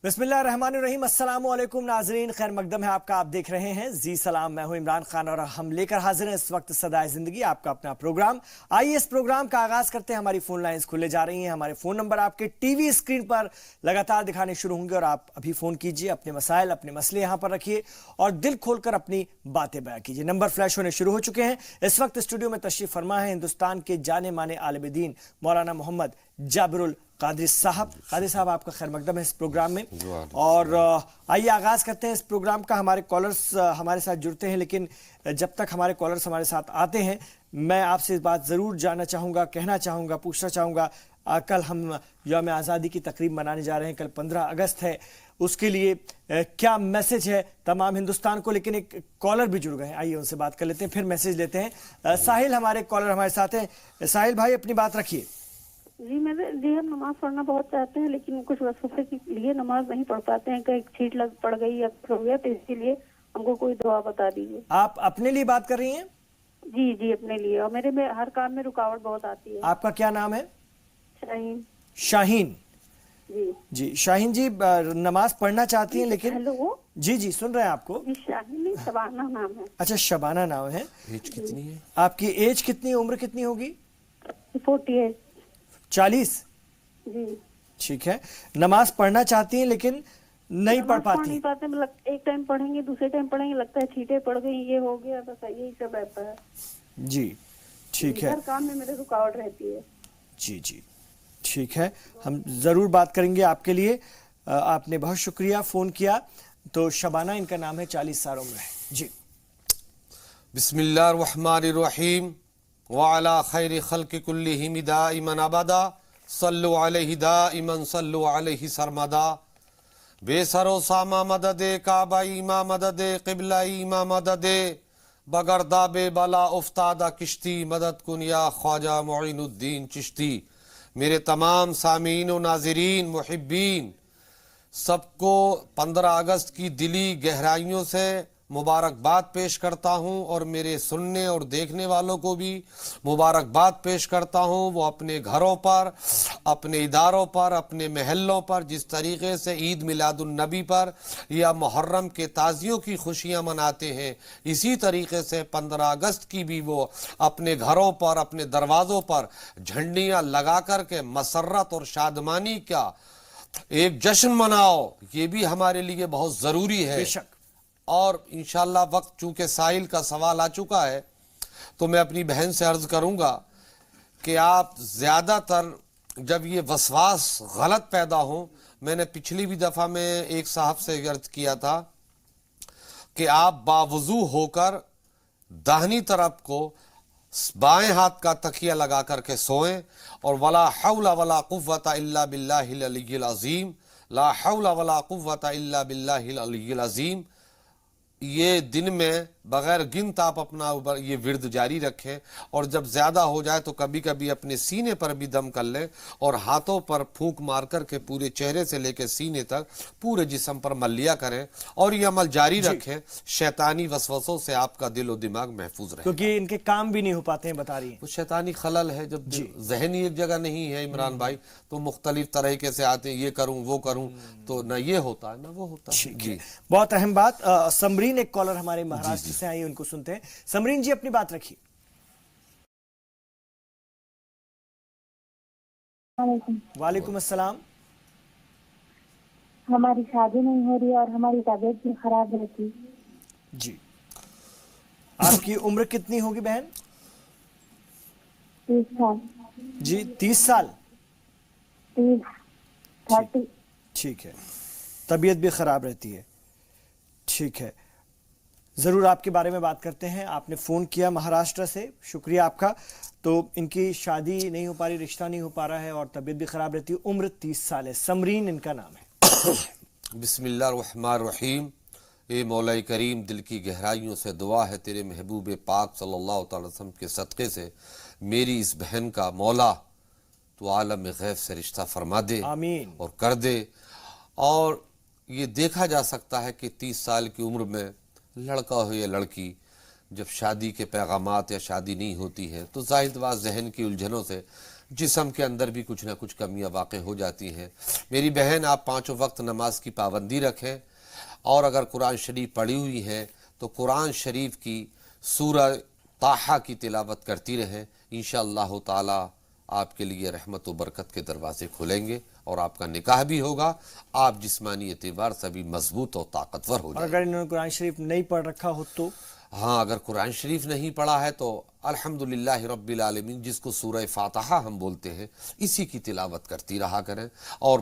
बिस्मिल्लाहिर्रहमानिर्रहीम। अस्सलामु अलैकुम नाजरीन, खैर मकदम है आपका। आप देख रहे हैं जी सलाम। मैं हूं इमरान खान और हम लेकर हाजिर हैं इस वक्त सदाए जिंदगी, आपका अपना प्रोग्राम। आइए इस प्रोग्राम का आगाज करते हैं। हमारी फोन लाइंस खुले जा रही हैं। हमारे फोन नंबर आपके टीवी स्क्रीन पर लगातार दिखाने शुरू होंगे और आप अभी फोन कीजिए, अपने मसाइल अपने मसले यहां पर रखिए और दिल खोलकर अपनी बातें बयां कीजिए। नंबर फ्लैश होने शुरू हो चुके हैं। इस वक्त स्टूडियो में तशरीफ फरमा है हिंदुस्तान के जाने माने आलिम दीन मौलाना मोहम्मद जाबिरुल कादरी साहब। कादरी साहब, आपका खैर मकदम है इस प्रोग्राम में। और आइए आगाज करते हैं इस प्रोग्राम का। हमारे कॉलर्स हमारे साथ जुड़ते हैं, लेकिन जब तक हमारे कॉलर्स हमारे साथ आते हैं मैं आपसे इस बात ज़रूर जानना चाहूँगा, कहना चाहूँगा, पूछना चाहूँगा। कल हम यौम आज़ादी की तकरीब मनाने जा रहे हैं, कल 15 अगस्त है। उसके लिए क्या मैसेज है तमाम हिंदुस्तान को? लेकिन एक कॉलर भी जुड़ गए हैं, आइए उनसे बात कर लेते हैं, फिर मैसेज लेते हैं। साहिल हमारे कॉलर हमारे साथ हैं। साहिल भाई, अपनी बात रखिए। जी हम नमाज पढ़ना बहुत चाहते हैं, लेकिन कुछ वसवसे के लिए नमाज नहीं पढ़ पाते हैं। कहीं छींट लग पड़ गई या कुछ हो गया, तो इसके लिए हमको कोई दुआ बता दीजिए। आप अपने लिए बात कर रही हैं? जी अपने लिए। और मेरे में हर काम में रुकावट बहुत आती है। आपका क्या नाम है? शाहीन। शाहीन जी शाहीन जी, नमाज पढ़ना चाहती हैं लेकिन। हेलो जी सुन रहे हैं आपको। जी शाहीन नहीं, शबाना नाम है। अच्छा, शबाना नाम है। एज कितनी है आपकी? एज कितनी, उम्र कितनी होगी? 48। 40? जी ठीक है। नमाज पढ़ना चाहती हैं लेकिन नहीं पढ़ पाती? नहीं पाते, मतलब एक टाइम पढ़ेंगे, दूसरे टाइम पढ़ेंगे, लगता है छींटे पड़ गई, ये हो गया, बस यही सब रहता है। जी ठीक है। हर काम में मेरे रुकावट रहती है। जी ठीक है, हम ज़रूर बात करेंगे आपके लिए। आपने बहुत शुक्रिया फ़ोन किया। तो शबाना इनका नाम है, 40 साल उम्र है जी। बिस्मिल्लाहिर्रहमानिर्रहीम व अला खैरि खल्क़ि कुल्लिहिम दाइमन अबदा सल्लु अलैहि दाइमन सल्लु अलैहि सरमदा बेसरो सामा मददे काबा इमा मददे क़िबला इमा मददे बगरदा बे बला उफ्तादा किश्ती मदद कुन या ख्वाजा मुइनुद्दीन चिश्ती। मेरे तमाम सामीन व नाज़रीन मुहिब्बीन सबको 15 अगस्त की दिली गहराइयों से मुबारकबाद पेश करता हूँ और मेरे सुनने और देखने वालों को भी मुबारकबाद पेश करता हूँ। वो अपने घरों पर, अपने इदारों पर, अपने महल्लों पर जिस तरीके से ईद मिलादुन नबी पर या मुहर्रम के ताज़ियों की खुशियाँ मनाते हैं, इसी तरीके से 15 अगस्त की भी वो अपने घरों पर, अपने दरवाज़ों पर झंडियाँ लगा कर के मसर्रत और शादमानी का एक जश्न मनाओ। ये भी हमारे लिए बहुत ज़रूरी है। बेशक। और इंशाअल्लाह वक्त चूँकि साहिल का सवाल आ चुका है, तो मैं अपनी बहन से अर्ज़ करूँगा कि आप ज़्यादातर जब ये वसवास गलत पैदा हो, मैंने पिछली भी दफ़ा में एक साहब से अर्ज़ किया था कि आप बावुज़ू होकर दाहिनी तरफ को बाएं हाथ का तकिया लगा करके सोएं और वला हौला वला कुव्वता इल्ला बिल्लाहिल अलिय्यिल अज़ीम, ला हौला वला कुव्वता इल्ला बिल्लाहिल अलिय्यिल अज़ीम। ये दिन में बगैर गिनत आप अपना ऊपर ये विर्द जारी रखें और जब ज़्यादा हो जाए तो कभी कभी अपने सीने पर भी दम कर लें और हाथों पर फूंक मार कर के पूरे चेहरे से लेकर सीने तक पूरे जिस्म पर मलिया करें और ये अमल जारी रखें। शैतानी वसवसों से आपका दिल और दिमाग महफूज रहे, क्योंकि इनके काम भी नहीं हो पाते हैं, बता रही हैं। वो शैतानी खलल है। जब जहनी एक जगह नहीं है इमरान भाई, तो मुख्तलिफ तरीके से आते हैं, ये करूँ वो करूँ, तो ना ये होता है ना वो होता है। जी बहुत अहम बात। समरीन एक कॉलर हमारे महाराष्ट्र से आई, उनको सुनते हैं। समरीन जी, अपनी बात रखिए। वालेकुम अस्सलाम। हमारी शादी नहीं हो रही और हमारी तबीयत भी खराब रहती। जी, आपकी उम्र कितनी होगी बहन? 30 साल। जी 30 साल। 30 ठीक है, तबीयत भी खराब रहती है। ठीक है, ज़रूर आपके बारे में बात करते हैं। आपने फ़ोन किया महाराष्ट्र से, शुक्रिया आपका। तो इनकी शादी नहीं हो पा रही, रिश्ता नहीं हो पा रहा है और तबीयत भी ख़राब रहती है। उम्र 30 साल है। समरीन इनका नाम है। बिस्मिल्लाहिर्रहमानिर्रहीम। ए मौला करीम, दिल की गहराइयों से दुआ है तेरे महबूब पाक सल्लल्लाहु अलैहि वसल्लम के सदक़े से मेरी इस बहन का मौला तो आलम गैब से रिश्ता फरमा दे, आमीन, और कर दे। और ये देखा जा सकता है कि 30 साल की उम्र में लड़का हो या लड़की, जब शादी के पैगामात या शादी नहीं होती है तो जाहिर बात जहन की उलझनों से جسم کے اندر بھی کچھ نہ کچھ کمیاں واقع ہو جاتی ہیں۔ میری بہن، آپ 5 وقت نماز کی پابندی رکھیں، اور اگر قرآن شریف پڑھی ہوئی ہیں تو قرآن شریف کی سورہ طٰہٰ کی تلاوت کرتی رہیں۔ انشاءاللہ تعالی آپ کے لیے رحمت و برکت کے دروازے کھلیں گے، اور آپ کا نکاح بھی ہوگا، آپ جسمانی اعتبار سے بھی مضبوط اور طاقتور ہو اور جائیں گے۔ اگر انہوں نے قرآن شریف نہیں پڑھ رکھا ہو تو ہاں، اگر قرآن شریف نہیں پڑھا ہے تو الحمدللہ رب العالمین، جس کو سورہ فاتحہ ہم بولتے ہیں، اسی کی تلاوت کرتی رہا کریں، اور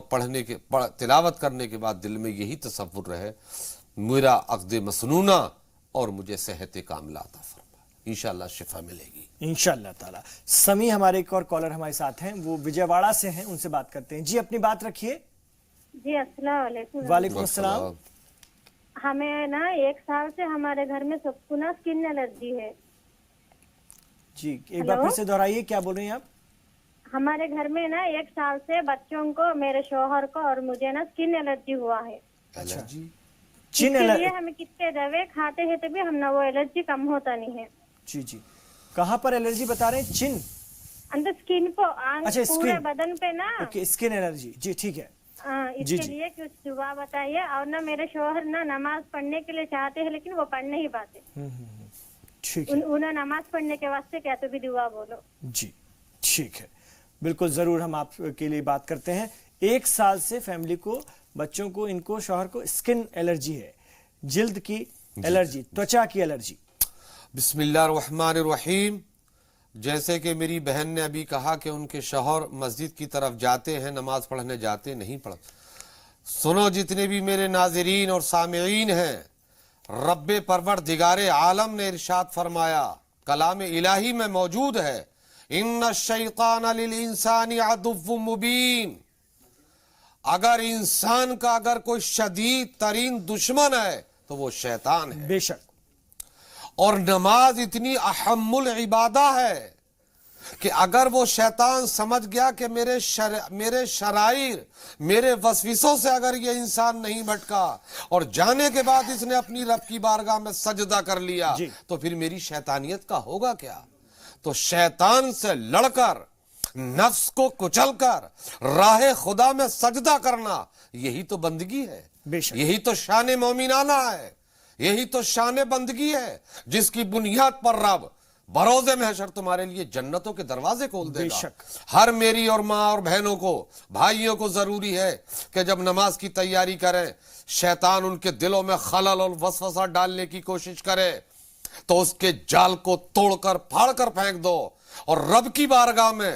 تلاوت کرنے کے بعد دل میں یہی تصور رہے، میرا عقد مسنونہ اور مجھے صحت کاملہ عطا فرما، انشاءاللہ شفا ملے گی انشاءاللہ تعالی۔ سمی ہمارے ایک اور کالر ہمارے ساتھ ہیں، وہ وجے واڑہ سے ہیں، ان سے بات کرتے ہیں۔ جی اپنی بات رکھیے۔ جی السلام علیکم۔ وعلیکم السلام۔ ہمیں نا 1 سال سے ہمارے گھر میں سب کو نا اسکن الرجی ہے۔ جی ایک بار پھر سے دہرائیے، کیا بول رہے ہیں آپ؟ ہمارے گھر میں نا 1 سال سے بچوں کو، میرے شوہر کو اور مجھے نا اسکن الرجی ہوا ہے۔ اچھا جی چن اس کے لیے ہمیں کتنے دوائی کھاتے ہیں تو بھی ہم نا وہ الرجی کم ہوتا نہیں ہے۔ جی جی کہاں پر الرجی بتا رہے ہیں؟ چن؟ اندر اسکن پہ، اچھا پورے اسکن، بدن پہ نا۔ اوکے اسکن الرجی، جی ٹھیک ہے۔ اس جی کے جی لیے کچھ دعا بتائیے۔ اور نہ میرے شوہر نہ نماز پڑھنے کے لیے چاہتے ہیں لیکن وہ پڑھ نہیں پاتے۔ ٹھیک ہے انہیں نماز پڑھنے کے واسطے کیا تو بھی دعا بولو۔ جی ٹھیک ہے، بالکل ضرور ہم آپ کے لیے بات کرتے ہیں۔ 1 سال سے فیملی کو، بچوں کو، ان کو، شوہر کو اسکن الرجی ہے، جلد کی الرجی، त्वचा کی الرجی۔ بسم اللہ الرحمن الرحیم۔ جیسے کہ میری بہن نے ابھی کہا کہ ان کے شوہر مسجد کی طرف جاتے ہیں، نماز پڑھنے جاتے نہیں پڑھ۔ سنو جتنے بھی میرے ناظرین اور سامعین ہیں، رب پروردگار عالم نے ارشاد فرمایا، کلام الہی میں موجود ہے، ان الشیطان للانسان عدو مبین۔ اگر انسان کا اگر کوئی شدید ترین دشمن ہے تو وہ شیطان ہے، بے شک۔ اور نماز اتنی اہم العبادہ ہے کہ اگر وہ شیطان سمجھ گیا کہ میرے شرائر، میرے وسوسوں سے اگر یہ انسان نہیں بھٹکا اور جانے کے بعد اس نے اپنی رب کی بارگاہ میں سجدہ کر لیا جی تو پھر میری شیطانیت کا ہوگا کیا؟ تو شیطان سے لڑ کر، نفس کو کچل کر راہ خدا میں سجدہ کرنا، یہی تو بندگی ہے، بے شک۔ یہی تو شان مومنانہ ہے، یہی تو شان بندگی ہے، جس کی بنیاد پر رب بروز محشر تمہارے لیے جنتوں کے دروازے کھول دے بے گا۔ شک۔ ہر میری اور ماں اور بہنوں کو، بھائیوں کو ضروری ہے کہ جب نماز کی تیاری کریں، شیطان ان کے دلوں میں خلل اور وسوسہ ڈالنے کی کوشش کرے تو اس کے جال کو توڑ کر پھاڑ کر پھینک دو، اور رب کی بارگاہ میں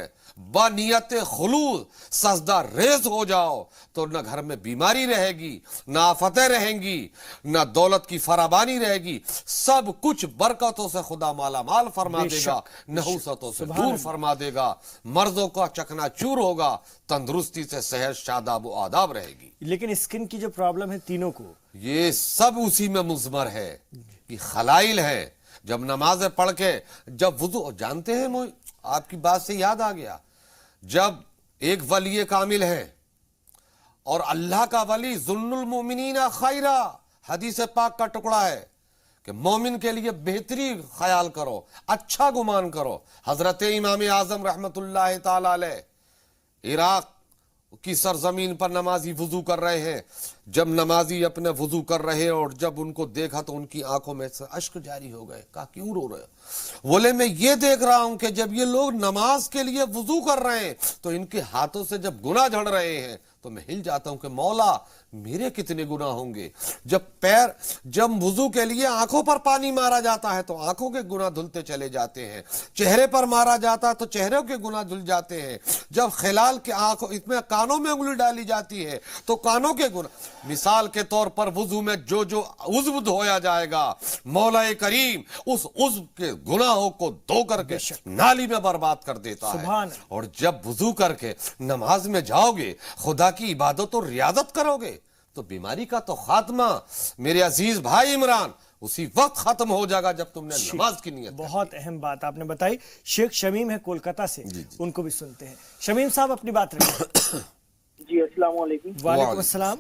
بنیت خلوص سجدہ ریز ہو جاؤ، تو نہ گھر میں بیماری رہے گی، نہ آفتیں رہیں گی، نہ دولت کی فراوانی رہے گی، سب کچھ برکتوں سے خدا مالا مال فرما بے دے گا، شک، نحوستوں سے سبحان دور اللہ۔ فرما دے گا، مرضوں کا چکنا چور ہوگا، تندرستی سے صحت شاداب و آداب رہے گی۔ لیکن اسکن کی جو پرابلم ہے تینوں کو، یہ سب اسی میں مضمر ہے، یہ خلائل ہے۔ جب نمازیں پڑھ کے، جب وضو، جانتے ہیں آپ کی بات سے یاد آ گیا، جب ایک ولی کامل ہے اور اللہ کا ولی ظن المؤمنین خیرا، حدیث پاک کا ٹکڑا ہے کہ مومن کے لیے بہتری خیال کرو، اچھا گمان کرو۔ حضرت امام اعظم رحمت اللہ تعالی علیہ عراق کی سرزمین پر نمازی وضو کر رہے ہیں، جب نمازی اپنے وضو کر رہے اور جب ان کو دیکھا تو ان کی آنکھوں میں سے اشک جاری ہو گئے۔ کہا کیوں رو رہے ہو؟ بولے میں یہ دیکھ رہا ہوں کہ جب یہ لوگ نماز کے لیے وضو کر رہے ہیں تو ان کے ہاتھوں سے جب گناہ جھڑ رہے ہیں تو میں ہل جاتا ہوں کہ مولا میرے کتنے گناہ ہوں گے۔ جب وضو کے لیے آنکھوں پر پانی مارا جاتا ہے تو آنکھوں کے گناہ دھلتے چلے جاتے ہیں، چہرے پر مارا جاتا ہے تو چہروں کے گناہ دھل جاتے ہیں، جب خلال کے آنکھوں اس میں کانوں میں انگلی ڈالی جاتی ہے تو کانوں کے گناہ، مثال کے طور پر وضو میں جو عضو دھویا جائے گا، مولا کریم اس عضو کے گناہوں کو دھو کر کے نالی میں برباد کر دیتا ہے۔ اور جب وضو کر کے نماز میں جاؤ گے، خدا کی عبادت اور ریاضت کرو گے تو بیماری کا تو خاتمہ میرے عزیز بھائی عمران اسی وقت ختم ہو جائے گا جب تم نے نماز کی نیت۔ بہت اہم بات آپ نے بتائی۔ شیخ شمیم ہے کولکاتہ سے، ان کو بھی سنتے ہیں۔ شمیم صاحب اپنی بات رکھیں۔ جی السلام علیکم۔ وعلیکم السلام۔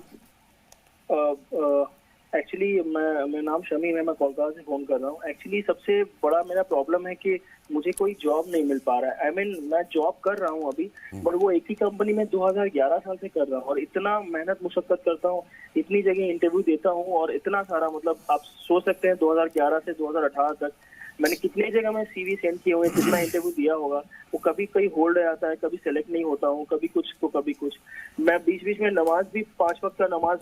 ایکچولی میں نام شمیم ہے، میں کولکاتہ سے فون کر رہا ہوں۔ ایکچولی سب سے بڑا میرا پرابلم ہے کہ मुझे कोई जॉब नहीं मिल पा रहा है। मैं जॉब कर रहा हूँ अभी, बट वो एक ही कंपनी में 2011 साल से कर रहा हूँ और इतना मेहनत मुशक्कत करता हूँ, इतनी जगह इंटरव्यू देता हूँ और इतना सारा, मतलब आप सोच सकते हैं 2011 से 2018 तक मैंने कितनी जगह में सीवी सेंड किए हुए, कितना इंटरव्यू दिया होगा। वो कभी कहीं होल्ड रहता है, कभी सेलेक्ट नहीं होता हूँ, कभी कुछ तो कभी कुछ। मैं बीच बीच में नमाज भी 5 वक्त का नमाज,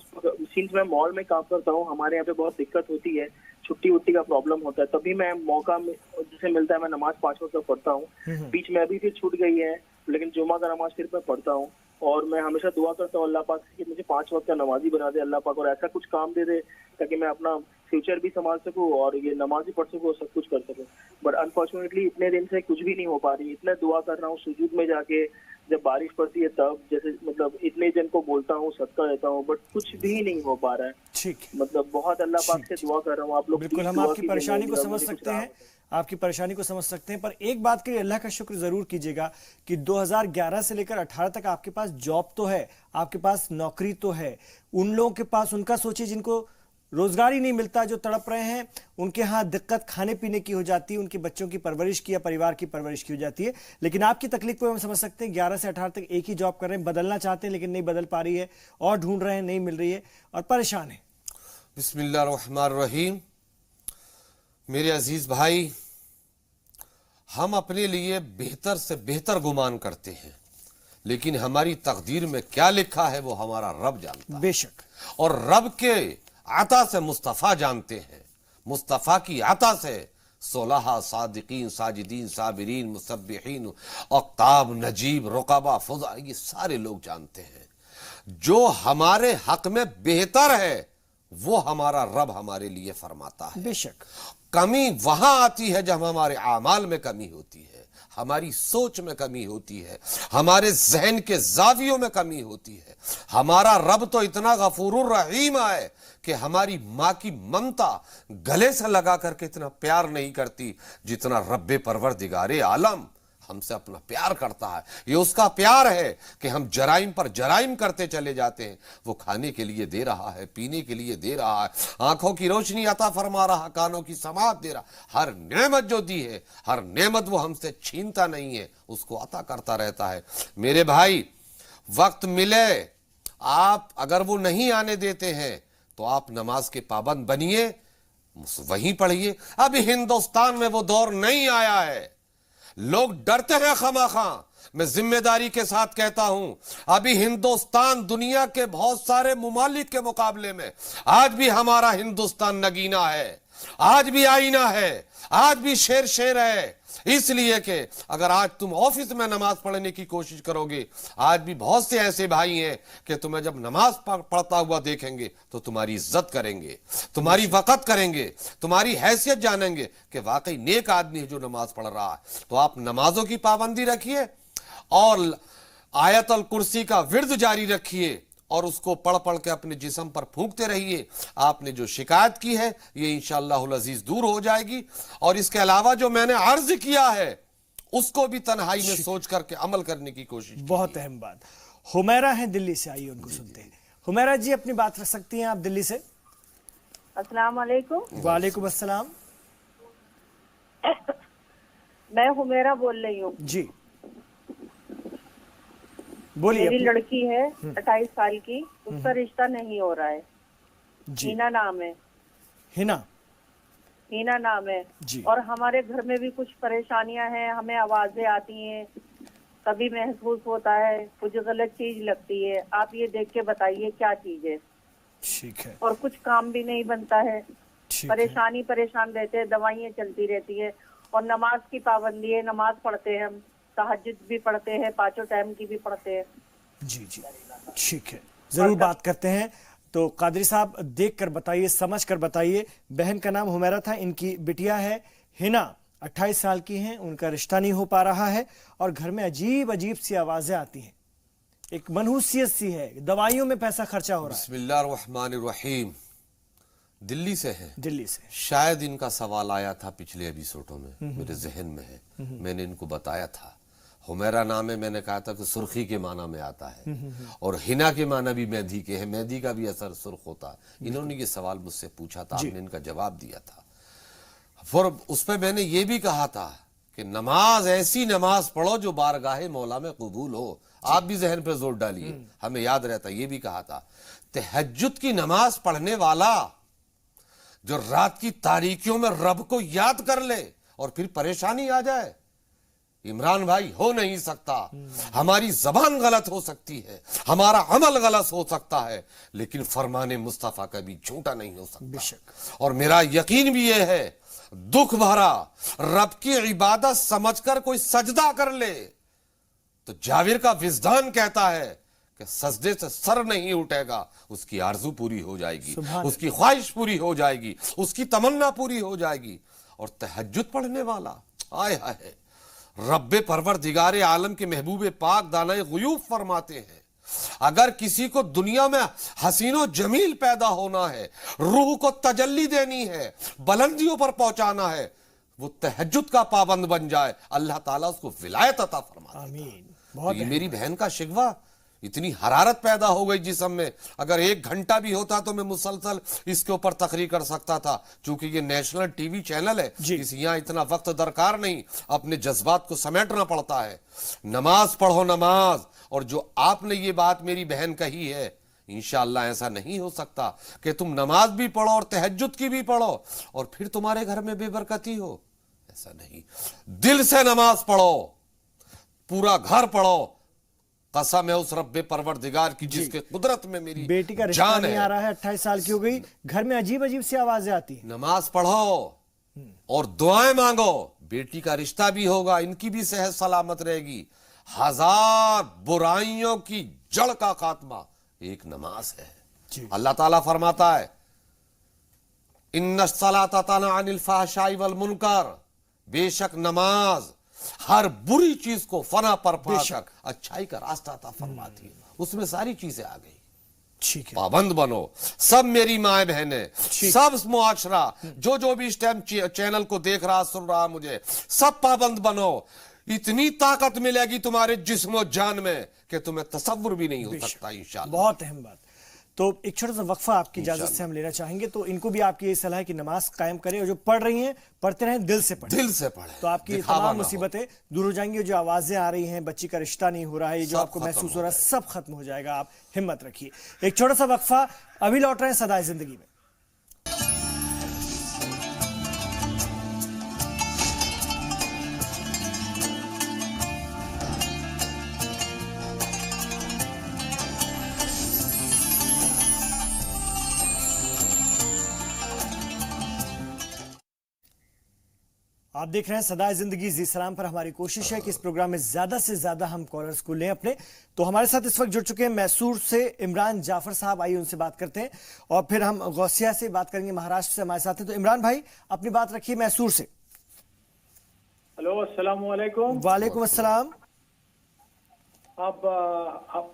सिंस मैं मॉल में काम करता हूँ, हमारे यहाँ पे बहुत दिक्कत होती है, छुट्टी उट्टी का प्रॉब्लम होता है, तभी मैं मौका जैसे मिलता है मैं नमाज 5 वक्त का पढ़ता हूँ। बीच में अभी फिर छूट गई है, लेकिन जुमा का नमाज फिर मैं पढ़ता हूँ और मैं हमेशा दुआ करता हूँ अल्लाह पाक से कि मुझे 5 वक्त का नमाजी बना दे अल्लाह पाक, और ऐसा कुछ काम दे दे ताकि मैं अपना फ्यूचर भी संभाल सकूं और ये नमाज भी पढ़ सकूं और सब कुछ कर सकूं। बट अनफॉर्चुनेटली इतने दिन से कुछ भी नहीं हो पा रही। इतने दुआ कर रहा हूँ सुजूद में जाके, जब बारिश पड़ती है तब, जैसे मतलब इतने जन को बोलता हूँ, सदका देता हूँ, बट कुछ भी नहीं हो पा रहा है। ठीक, मतलब बहुत अल्लाह पाक से दुआ कर रहा हूँ। आप लोग बिल्कुल हम आपकी परेशानी को समझ सकते हैं, आपकी परेशानी को समझ सकते हैं, पर एक बात के लिए अल्लाह का शुक्र जरूर कीजिएगा कि 2011 से लेकर 18 तक आपके पास जॉब तो है, आपके पास नौकरी तो है। उन लोगों के पास, उनका सोचिए जिनको रोजगार ही नहीं मिलता, जो तड़प रहे हैं, उनके यहाँ दिक्कत खाने पीने की हो जाती है, उनके बच्चों की परवरिश की या परिवार की परवरिश की हो जाती है। लेकिन आपकी तकलीफ को हम समझ सकते हैं। 11 से 18 तक एक ही जॉब कर रहे हैं, बदलना चाहते हैं लेकिन नहीं बदल पा रही है, और ढूंढ रहे हैं, नहीं मिल रही है और परेशान है। बिस्मिल्लाहिर्रहमानिर्रहीम। मेरे अजीज भाई, हम अपने लिए बेहतर से बेहतर गुमान करते हैं, लेकिन हमारी तकदीर में क्या लिखा है वो हमारा रब जानता है। बेशक। और रब के आता से मुस्तफ़ा जानते हैं, मुस्तफ़ा की आता से सोलहा, सादिकीन, साजिदीन, साबिरीन, मुसब्बिहीन, अक्ताब, नजीब, रुक़बा, फुज़ा, ये सारे लोग जानते हैं। जो हमारे हक में बेहतर है वो हमारा रब हमारे लिए फरमाता है। बेशक। कमी वहां आती है जब हमारे आमाल में कमी होती है, हमारी सोच में कमी होती है, हमारे जहन के जावियों में कमी होती है। हमारा रब तो इतना गफूरुर रहीम है कि हमारी माँ की ममता गले से लगा करके इतना प्यार नहीं करती जितना रब्बे परवरदिगारे आलम हमसे अपना प्यार करता है। ये उसका प्यार है कि हम जराइम पर जराइम करते चले जाते हैं, वो खाने के लिए दे रहा है, पीने के लिए दे रहा है, आंखों की रोशनी अता फरमा रहा, कानों की समाअत दे रहा। हर नेमत जो दी है, हर नेमत वो हमसे छीनता नहीं है, उसको अता करता रहता है। मेरे भाई, वक्त मिले, आप अगर वो नहीं आने देते हैं तो आप नमाज के पाबंद बनिए, वहीं पढ़िए। अभी हिंदुस्तान में वो दौर नहीं आया है, लोग डरते हैं खमाखा। मैं जिम्मेदारी के साथ कहता हूं, अभी हिंदुस्तान दुनिया के बहुत सारे मुमालिक के मुकाबले में आज भी हमारा हिंदुस्तान नगीना है, आज भी आईना है, आज भी शेर शेर है। इसलिए कि अगर आज तुम ऑफिस में नमाज पढ़ने की कोशिश करोगे, आज भी बहुत से ऐसे भाई हैं कि तुम्हें जब नमाज पढ़ता हुआ देखेंगे तो तुम्हारी इज्जत करेंगे, तुम्हारी वक़्त करेंगे, तुम्हारी हैसियत जानेंगे कि वाकई नेक आदमी है जो नमाज पढ़ रहा है। तो आप नमाजों की पाबंदी रखिए और आयतल कुर्सी का विर्द जारी रखिए और उसको पढ़ पढ़ के अपने जिस्म पर फूंकते रहिए। आपने जो शिकायत की है ये इंशाअल्लाहुल अजीज दूर हो जाएगी। और इसके अलावा जो मैंने अर्ज किया है उसको भी तन्हाई में सोच करके अमल करने की कोशिश। बहुत अहम बात। हुमैरा है दिल्ली से, आइए उनको सुनते हैं। हुमैरा जी, अपनी बात रख सकती हैं आप दिल्ली से। अस्सलाम वालेकुम। वालेकुम अस्सलाम। मैं हुमैरा बोल रही हूँ जी, बोलिए। मेरी लड़की है 28 साल की, उसका रिश्ता नहीं हो रहा है। जी। हीना नाम है। हीना नाम है जी। और हमारे घर में भी कुछ परेशानियां हैं, हमें आवाजें आती हैं, कभी महसूस होता है कुछ गलत चीज लगती है। आप ये देख के बताइए क्या चीज है। ठीक है। और कुछ काम भी नहीं बनता है, परेशान रहते हैं, दवाइयाँ चलती रहती है। और नमाज की पाबंदी है, नमाज पढ़ते हैं हम, तहज्जुद भी पढ़ते हैं, 5 टाइम की भी पढ़ते हैं। जी जी, ठीक है, जरूर बात करते हैं। तो कादरी साहब, देख कर बताइए, समझ कर बताइए। बहन का नाम हुमैरा था, इनकी बिटिया है हिना, 28 साल की हैं, उनका रिश्ता नहीं हो पा रहा है और घर में अजीब अजीब सी आवाजें आती हैं, एक मनहूसियत सी है, दवाइयों में पैसा खर्चा हो रहा है। बिस्मिल्लाहिर्रहमानिर्रहीम। दिल्ली से है। दिल्ली से। शायद इनका सवाल आया था पिछले एपिसोडों में, मेरे जहन में है, मैंने इनको बताया था। हुमैरा नाम है, मैंने कहा था कि सुर्खी के माना में आता है और हिना के माना भी मेहंदी के है, मेहंदी का भी असर सुर्ख होता है। इन्होंने ये सवाल मुझसे पूछा था, हमने इनका जवाब दिया था। फिर उस पर मैंने ये भी कहा था کہ نماز ایسی نماز پڑھو جو بارگاہ مولا میں قبول ہو. آپ بھی ذہن پہ زور ڈالیے, ہمیں یاد رہتا, یہ بھی کہا تھا تہجد کی نماز پڑھنے والا جو رات کی تاریکیوں میں رب کو یاد کر لے اور پھر پریشانی آ جائے, عمران بھائی ہو نہیں سکتا. ہماری زبان غلط ہو سکتی ہے, ہمارا عمل غلط ہو سکتا ہے, لیکن فرمان مصطفیٰ کبھی جھوٹا نہیں ہو سکتا. اور میرا یقین بھی یہ ہے, دکھ بھرا رب کی عبادت سمجھ کر کوئی سجدہ کر لے تو جاویر کا وجدان کہتا ہے کہ سجدے سے سر نہیں اٹھے گا, اس کی آرزو پوری ہو جائے گی, اس کی خواہش پوری ہو جائے گی, اس کی تمنا پوری ہو جائے گی. اور تہجد پڑھنے والا آئے ہائے, رب پروردگار عالم کے محبوب پاک دانہ غیوب فرماتے ہیں, اگر کسی کو دنیا میں حسین و جمیل پیدا ہونا ہے, روح کو تجلی دینی ہے, بلندیوں پر پہنچانا ہے, وہ تہجد کا پابند بن جائے, اللہ تعالیٰ اس کو ولایت عطا فرماتے ہیں. آمین. یہ میری بہن کا شکوہ, اتنی حرارت پیدا ہو گئی جسم میں, اگر 1 گھنٹہ بھی ہوتا تو میں مسلسل اس کے اوپر تقریر کر سکتا تھا, چونکہ یہ نیشنل ٹی وی چینل ہے, اس یہاں اتنا وقت درکار نہیں, اپنے جذبات کو سمیٹنا پڑتا ہے. نماز پڑھو نماز. اور جو آپ نے یہ بات میری بہن کہی ہے, انشاءاللہ ایسا نہیں ہو سکتا کہ تم نماز بھی پڑھو اور تہجد کی بھی پڑھو اور پھر تمہارے گھر میں بے برکتی ہو. ایسا نہیں, دل سے نماز پڑھو, پورا گھر پڑھو. قسم ہے اس رب پروردگار کی جس کے قدرت میں میری بیٹی کا رشتہ جان نہیں ہے. آ رہا ہے, 28 سال کی ہو گئی, گھر میں عجیب عجیب سی آوازیں آتی ہیں. نماز پڑھو اور دعائیں مانگو, بیٹی کا رشتہ بھی ہوگا, ان کی بھی صحت سلامت رہے گی. 1000 برائیوں کی جڑ کا خاتمہ ایک نماز ہے. اللہ تعالیٰ فرماتا ہے ان الصلاۃ تنہی عن الفحشاء والمنکر, بے شک نماز ہر بری چیز کو فنا پر پا کر اچھائی کا راستہ عطا فرماتی ہے. اس میں ساری چیزیں آ گئی. ٹھیک ہے, پابند بنو, سب میری مائیں بہنیں, سب معاشرہ جو بھی اس ٹائم چینل کو دیکھ رہا سن رہا مجھے, سب پابند بنو. اتنی طاقت ملے گی تمہارے جسم و جان میں کہ تمہیں تصور بھی نہیں ہو سکتا انشاءاللہ. بہت اہم بات. تو ایک چھوٹا سا وقفہ آپ کی اجازت سے ہم لینا چاہیں گے. تو ان کو بھی آپ کی یہ صلاح ہے کہ نماز قائم کریں, اور جو پڑھ رہی ہیں پڑھتے رہیں, دل سے پڑھیں, دل سے پڑھیں, تو آپ کی تمام مصیبتیں دور ہو جائیں گی. جو آوازیں آ رہی ہیں, بچی کا رشتہ نہیں ہو رہا ہے, یہ جو آپ کو محسوس ہو رہا ہے, سب ختم ہو جائے گا. آپ ہمت رکھیے. ایک چھوٹا سا وقفہ, ابھی لوٹ رہے ہیں صدائے زندگی میں. آپ دیکھ رہے ہیں صدائے زندگی زی سلام پر. ہماری کوشش ہے کہ اس پروگرام میں زیادہ سے زیادہ ہم کالرز کو لیں اپنے. تو ہمارے ساتھ اس وقت جڑ چکے ہیں میسور سے عمران جعفر صاحب, آئیے ان سے بات کرتے ہیں, اور پھر ہم غوثیہ سے بات کریں گے, مہاراشٹر سے ہمارے ساتھ ہیں. تو عمران بھائی اپنی بات رکھیے میسور سے. ہلو, السلام علیکم. وعلیکم السلام. اب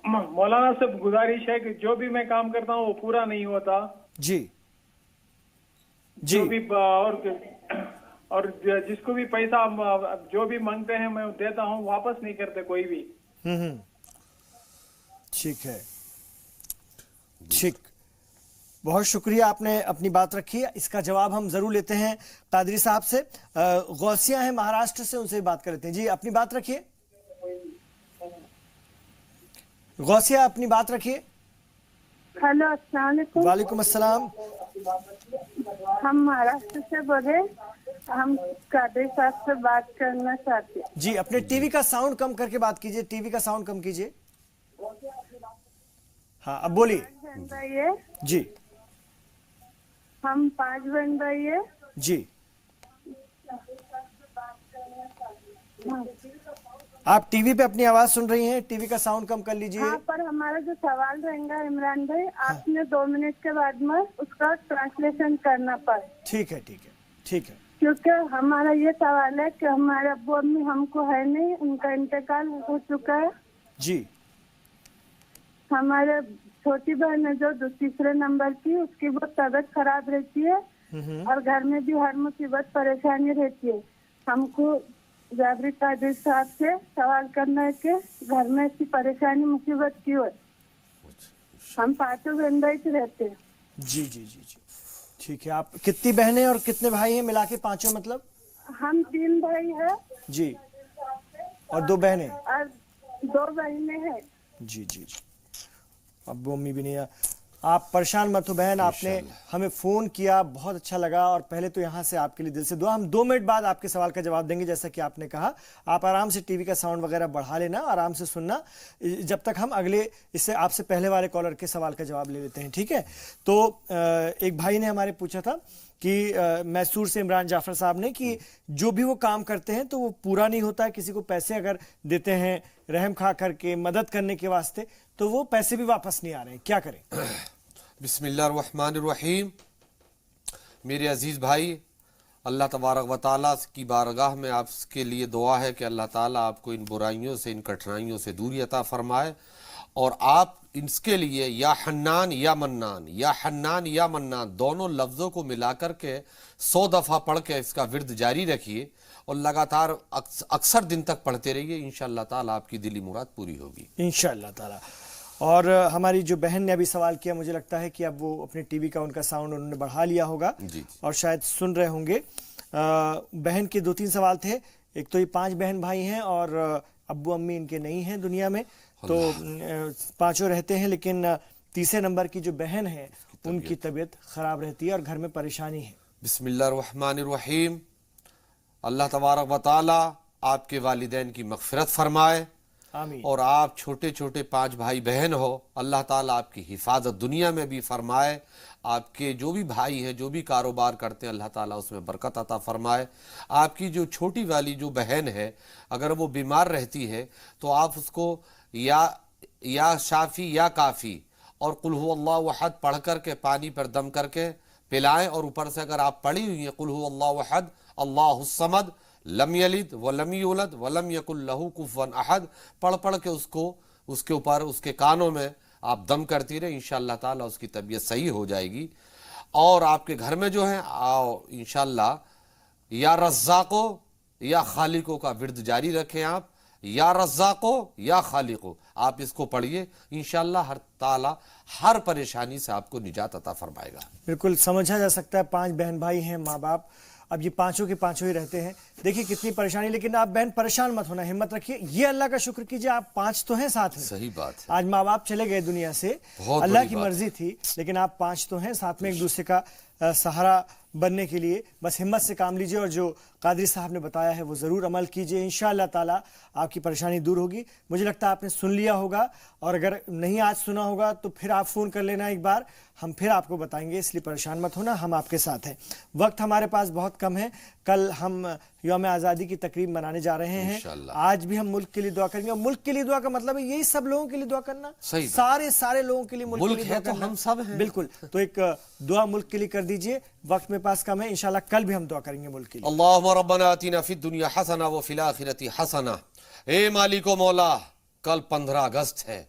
مولانا سے گزارش ہے کہ جو بھی میں کام کرتا ہوں وہ پورا نہیں ہوتا. جی جی. جو بھی اور جس کو بھی پیسہ جو بھی مانگتے ہیں میں دیتا ہوں, واپس نہیں کرتے کوئی بھی. ٹھیک ہے, ٹھیک, بہت شکریہ, آپ نے اپنی بات رکھی. اس کا جواب ہم ضرور لیتے ہیں قادری صاحب سے. غوثیہ ہیں مہاراشٹر سے, ان سے بات کر لیتے ہیں. جی اپنی بات رکھیے. غوثیہ اپنی بات رکھیے. ہلو, السلام علیکم. وعلیکم السلام. ہم مہاراشٹر سے بولے, ہم قادری صاحب سے بات کرنا چاہتے ہیں. جی اپنے ٹی وی کا ساؤنڈ کم کر کے بات کیجئے, ٹی وی کا ساؤنڈ کم کیجئے. ہاں اب بولیے. جی ہم 5 بہن بھائی ہے. جی آپ ٹی وی پہ اپنی آواز سن رہی ہیں, ٹی وی کا ساؤنڈ کم کر لیجئے. ہاں, پر ہمارا جو سوال رہے گا عمران بھائی, آپ نے 2 منٹ کے بعد میں اس کا ٹرانسلیشن کرنا پڑے. ٹھیک ہے, ٹھیک ہے, ٹھیک ہے. کیونکہ ہمارا یہ سوال ہے کہ ہمارے ابو امی ہم کو ہے نہیں, ان کا انتقال ہو چکا ہے. جی. ہمارے چھوٹی بہن ہے جو 3 نمبر کی, اس کی بہت طبیعت خراب رہتی ہے, اور گھر میں بھی ہر مصیبت پریشانی رہتی ہے. ہم کو جابری قادری صاحب سے سوال کرنا ہے کہ گھر میں ایسی پریشانی مصیبت کیوں ہے. ہم 5 بہن بھائی سے رہتے ہیں. جی جی جی جی ٹھیک ہے. آپ کتنی بہنیں اور کتنے بھائی ہیں ملا کے 5 مطلب؟ हम 3 भाई है जी, और 2 बहनें। और 2 बहनें हैं। जी जी जी, अब्बू अम्मी भी नहीं है। आप परेशान मत हो बहन, आपने हमें फ़ोन किया, बहुत अच्छा लगा। और पहले तो यहाँ से आपके लिए दिल से दुआ। हम 2 मिनट बाद आपके सवाल का जवाब देंगे। जैसा कि आपने कहा, आप आराम से टीवी का साउंड वगैरह बढ़ा लेना, आराम से सुनना, जब तक हम अगले इससे आपसे पहले वाले कॉलर के सवाल का जवाब ले लेते हैं, ठीक है। तो एक भाई ने हमारे पूछा था कि मैसूर से इमरान जाफर साहब ने, कि जो भी वो काम करते हैं तो वो पूरा नहीं होता है। किसी को पैसे अगर देते हैं रहम खा करके, मदद करने के वास्ते, तो वो पैसे भी वापस नहीं आ रहे हैं, क्या करें? बिस्मिल्लाहिर्रहमानिर्रहीम। मेरे अजीज़ भाई, अल्लाह तबारक व तआला की बारगाह में आपके लिए दुआ है कि अल्लाह ताला आपको इन बुराइयों से, इन कठिनाइयों से दूरी अता फरमाए, और आप इसके लिए या हन्नान या मन्नान, या हन्नान या मन्नान दोनों लफ्ज़ों को मिलाकर के 100 दफ़ा पढ़ के इसका विर्द जारी रखिए, और लगातार अक्सर दिन तक पढ़ते रहिए। इंशाअल्लाह ताला आपकी दिली मुराद पूरी होगी, इंशाअल्लाह ताला। और हमारी जो बहन ने अभी सवाल किया, मुझे लगता है कि अब वो अपने टीवी का उनका साउंड उन्होंने बढ़ा लिया होगा जी। और शायद सुन रहे होंगे। बहन के 2-3 सवाल थे। एक तो ये 5 बहन भाई हैं और अब्बू अम्मी इनके नहीं हैं दुनिया में, तो 5 रहते हैं, लेकिन तीसरे नंबर की जो बहन है उनकी तबीयत ख़राब रहती है और घर में परेशानी है। बिस्मिल्लाहिर्रहमानिर्रहीम। अल्लाह तबारक व तआला आपके वालिदैन की मग़फ़िरत फरमाए, आमीन। और आप छोटे छोटे 5 भाई बहन हो, अल्लाह ताला आपकी हिफाजत दुनिया में भी फरमाए। आपके जो भी भाई हैं, जो भी कारोबार करते हैं, अल्लाह ताला उसमें बरकत अता फरमाए। आपकी जो छोटी वाली जो बहन है, अगर वो बीमार रहती है तो आप उसको या शाफी या काफ़ी और कुल हुवल्लाहु अहद पढ़ करके पानी पर दम करके पिलाएं, और ऊपर से अगर आप पढ़ी हुई हैं कुल हुवल्लाहु अहद अल्लाहुस समद लम यलिद वलम यूलद वलम यकुल लहू कुफुवन अहद पढ़ पढ़ के उसको उसके ऊपर उसके कानों में आप दम करती रहे, इंशाअल्लाह ताला उसकी तबीयत सही हो जाएगी। और आपके घर में जो है आओ इंशाअल्लाह या रज़्ज़ाक़ो या खालिको का विर्द जारी रखें आप, या रज़्ज़ाक़ो या खालिको, आप इसको पढ़िए, इंशाअल्लाह हर ताला हर परेशानी से आपको निजात अता फरमाएगा। बिल्कुल समझा जा सकता है। 5 बहन भाई हैं, माँ बाप, अब ये 5 के 5 ही रहते हैं। देखिए कितनी परेशानी, लेकिन आप बहन परेशान मत होना, हिम्मत रखिए। ये अल्लाह का शुक्र कीजिए, आप 5 तो हैं साथ में। सही बात है। आज माँ बाप चले गए दुनिया से, अल्लाह की मर्जी थी, लेकिन आप 5 तो हैं साथ में, एक दूसरे का सहारा बनने के लिए बस हिम्मत से काम लीजिए, और जो कादरी साहब ने बताया है वो ज़रूर अमल कीजिए। इंशाअल्लाह ताला आपकी परेशानी दूर होगी। मुझे लगता है आपने सुन लिया होगा, और अगर नहीं आज सुना होगा तो फिर आप फ़ोन कर लेना एक बार, हम फिर आपको बताएंगे, इसलिए परेशान मत होना, हम आपके साथ हैं। वक्त हमारे पास बहुत कम है। कल हम यौम आज़ादी की तकरीब मनाने जा रहे हैं। आज भी हम मुल्क के लिए दुआ करेंगे, और मुल्क के लिए दुआ का मतलब है यही सब लोगों के लिए दुआ करना, सारे लोगों के लिए मुल्क के लिए दुआ करना, हम सब हैं। बिल्कुल। तो एक दुआ मुल्क के लिए कर दीजिए, वक्त में पास कम है, इंशाल्लाह कल भी हम दुआ करेंगे मुल्क के लिए। अल्लाहुम्मा रब्बना आतिना फिद दुनिया हसना व फिल आखिरति हसना। ए मालिको मौला, कल 15 अगस्त है।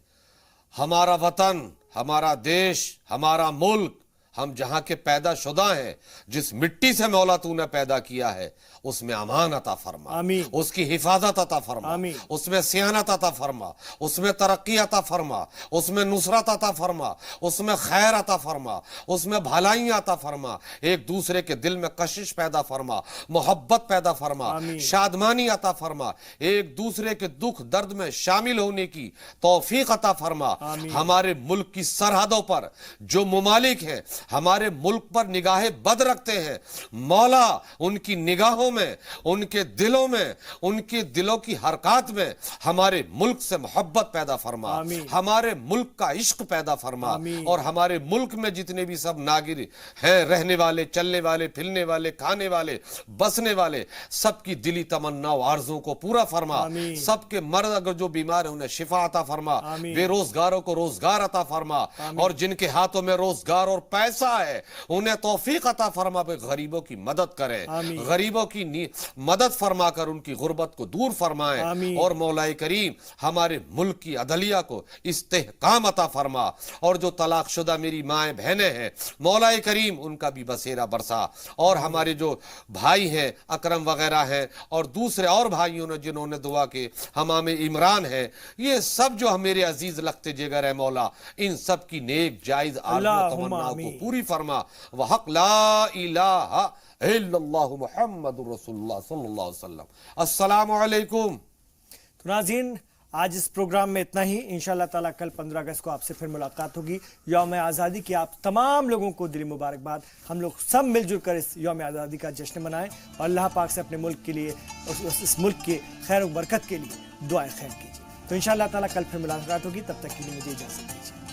हमारा वतन, हमारा देश, हमारा मुल्क, हम जहाँ के पैदा शुदा हैं, जिस मिट्टी से मौला तूने पैदा किया है, उसमें अमान अता फरमा, आमीन। उसकी हिफाजत अता फरमा, आमीन। उसमें सियानत अता फरमा, उसमें तरक्की अता फरमा, उसमें नुसरत अता फरमा, उसमें खैर अता फरमा, उसमें भलाई अता फरमा, एक दूसरे के दिल में कशिश पैदा फरमा, मोहब्बत पैदा फरमा, शादमानी अता फरमा, एक दूसरे के दुख दर्द में शामिल होने की तौफीक अता फरमा। हमारे मुल्क की सरहदों पर जो मुमालिक हैं, हमारे मुल्क पर निगाहे बद रखते हैं, मौला उनकी निगाहों में, उनके दिलों में, उनके दिलों की हरकत में हमारे मुल्क से मोहब्बत पैदा फरमा, हमारे मुल्क का इश्क पैदा फरमा, और हमारे मुल्क में जितने भी सब नागिर हैं, रहने वाले, चलने वाले, फिरने वाले, खाने वाले, बसने वाले, सबकी दिली तमन्ना आरज़ों को पूरा फरमा। सबके मर्द अगर जो बीमार है उन्हें शिफा अता फरमा, बेरोजगारों को रोजगार अता फरमा, और जिनके हाथों में रोजगार और पैसा है उन्हें तौफीक अता फरमा, गरीबों की मदद करें, गरीबों की मदद फरमा कर उनकी गुर्बत को दूर फरमाएं, और मौलाए करीम हमारे मुल्क की अदलिया को इस्तेहकाम अता फरमा, और जो तलाक शुदा मेरी माएँ बहनें हैं, मौलाए करीम उनका भी बसेरा बरसा, और हमारे जो भाई हैं अकरम वगैरह हैं, और दूसरे और भाइयों ने जिन्होंने दुआ के, हमामे इमरान है, ये सब जो मेरे अजीज लगते जिगर है मौला, इन सब की नेक जायज आरज़ू तमन्नाओं को پوری فرما وحق لا الہ الا اللہ محمد رسول اللہ صلی اللہ علیہ وسلم. السلام علیکم. تو ناظرین آج اس پروگرام میں اتنا ہی. انشاءاللہ تعالیٰ کل 15 اگست کو آپ سے پھر ملاقات ہوگی. یوم آزادی کی آپ تمام لوگوں کو دلی مبارکباد. ہم لوگ سب مل جل کر اس یوم آزادی کا جشن منائیں اور اللہ پاک سے اپنے ملک کے لیے اس ملک کے خیر و برکت کے لیے دعائیں خیر کیجیے. تو انشاءاللہ تعالیٰ کل پھر ملاقات ہوگی. تب تک کے لیے مجھے اجازت دیجیے.